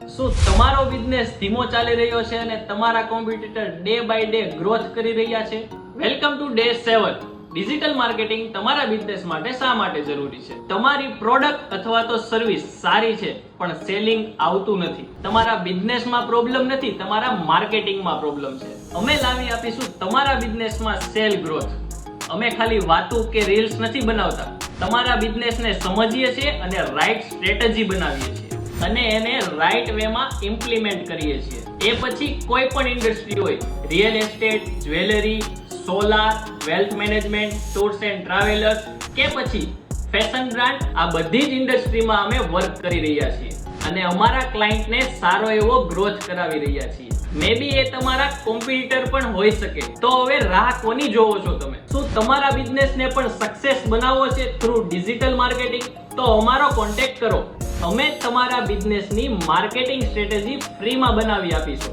શું તમારો બિઝનેસ ધીમો ચાલી રહ્યો છે અને તમારા competitor day by day growth કરી રહ્યા છે? Welcome to day 7. Digital marketing તમારા બિઝનેસ માટે શા માટે જરૂરી છે? તમારી પ્રોડક્ટ અથવા તો સર્વિસ સારી છે પણ સેલિંગ આવતું નથી. તમારા બિઝનેસમાં પ્રોબ્લેમ નથી, તમારા માર્કેટિંગમાં પ્રોબ્લેમ છે. અમે લાવી આપીશું તમારા બિઝનેસમાં સેલ ગ્રોથ. અમે ખાલી વાતો કે રીલ્સ નથી બનાવતા, તમારા બિઝનેસને સમજીએ છીએ અને રાઈટ સ્ટ્રેટેજી બનાવીએ છીએ અને એને રાઈટ વેમાં ઇમ્પ્લિમેન્ટ કરીએ છીએ. એ પછી કોઈ પણ ઇન્ડસ્ટ્રી હોય, real estate, jewellery, solar, wealth management, tours and travellers કે પછી ફેશન બ્રાન્ડ, આ બધી જ ઇન્ડસ્ટ્રીમાં અમે વર્ક કરી રહ્યા છીએ અને અમારા ક્લાયન્ટને સારો એવો ગ્રોથ કરાવી રહ્યા છીએ. મે બી એ તમારા કોમ્પિટિટર પણ હોઈ શકે. તો હવે રાહ કોની જોવો છો તમે? શું તમારા બિઝનેસને પણ સક્સેસ બનાવવો છે થ્રુ ડિજિટલ માર્કેટિંગ? તો અમારો કોન્ટેક્ટ કરો. અમે તમારા બિઝનેસની માર્કેટિંગ સ્ટ્રેટેજી ફ્રીમાં બનાવી આપીશું.